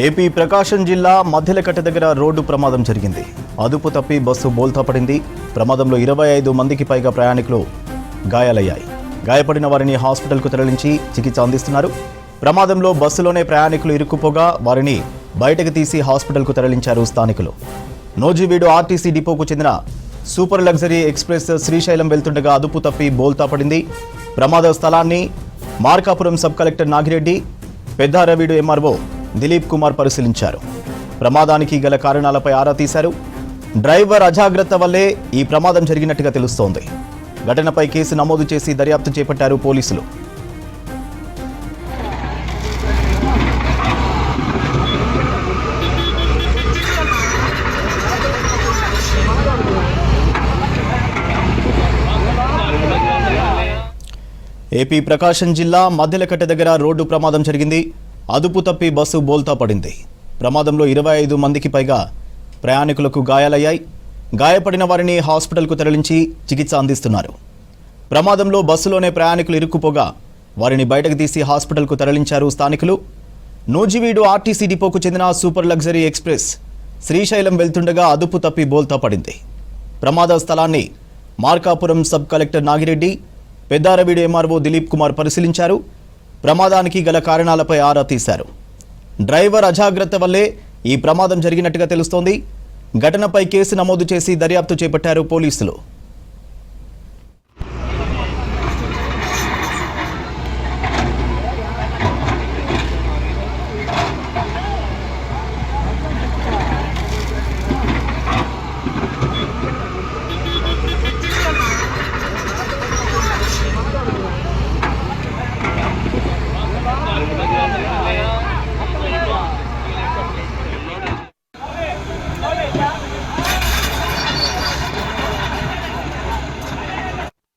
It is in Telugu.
ఏపీ ప్రకాశం జిల్లా మధ్యలకట్ట దగ్గర రోడ్డు ప్రమాదం జరిగింది. అదుపు తప్పి బస్సు బోల్తా పడింది. ప్రమాదంలో 25 మందికి పైగా ప్రయాణికులు గాయాలయ్యాయి. గాయపడిన వారిని హాస్పిటల్కు తరలించి చికిత్స అందిస్తున్నారు. ప్రమాదంలో బస్సులోనే ప్రయాణికులు ఇరుక్కుపోగా వారిని బయటకు తీసి హాస్పిటల్కు తరలించారు స్థానికులు. నూజివీడు ఆర్టీసీ డిపోకు చెందిన సూపర్ లగ్జరీ ఎక్స్ప్రెస్ శ్రీశైలం వెళ్తుండగా అదుపు తప్పి బోల్తా పడింది. ప్రమాద స్థలాన్ని Markapuram sub collector Nagireddy, Peddaraveedu MRO Dilip Kumar పరిశీలించారు. ప్రమాదానికి గల కారణాలపై ఆరా తీశారు. డ్రైవర్ అజాగ్రత్త వల్లే ఈ ప్రమాదం జరిగినట్టుగా తెలుస్తోంది. ఘటనపై కేసు నమోదు చేసి దర్యాప్తు చేపట్టారు పోలీసులు. ఏపీ ప్రకాశం జిల్లా మధ్యలకట్ట దగ్గర రోడ్డు ప్రమాదం జరిగింది. అదుపు తప్పి బస్సు బోల్తా పడింది. ప్రమాదంలో 25 మందికి పైగా ప్రయాణికులకు గాయాలయ్యాయి. గాయపడిన వారిని హాస్పిటల్కు తరలించి చికిత్స అందిస్తున్నారు. ప్రమాదంలో బస్సులోనే ప్రయాణికులు ఇరుక్కుపోగా వారిని బయటకు తీసి హాస్పిటల్కు తరలించారు స్థానికులు. నూజివీడు ఆర్టీసీ డిపోకు చెందిన సూపర్ లగ్జరీ ఎక్స్ప్రెస్ శ్రీశైలం వెళ్తుండగా అదుపు తప్పి బోల్తా పడింది. ప్రమాద స్థలాన్ని Markapuram sub collector Nagireddy, Peddaraveedu MRO Dilip Kumar పరిశీలించారు. ప్రమాదానికి గల కారణాలపై ఆరా తీశారు. డ్రైవర్ అజాగ్రత్త వల్లే ఈ ప్రమాదం జరిగినట్టుగా తెలుస్తోంది. ఘటనపై కేసు నమోదు చేసి దర్యాప్తు చేపట్టారు పోలీసులు.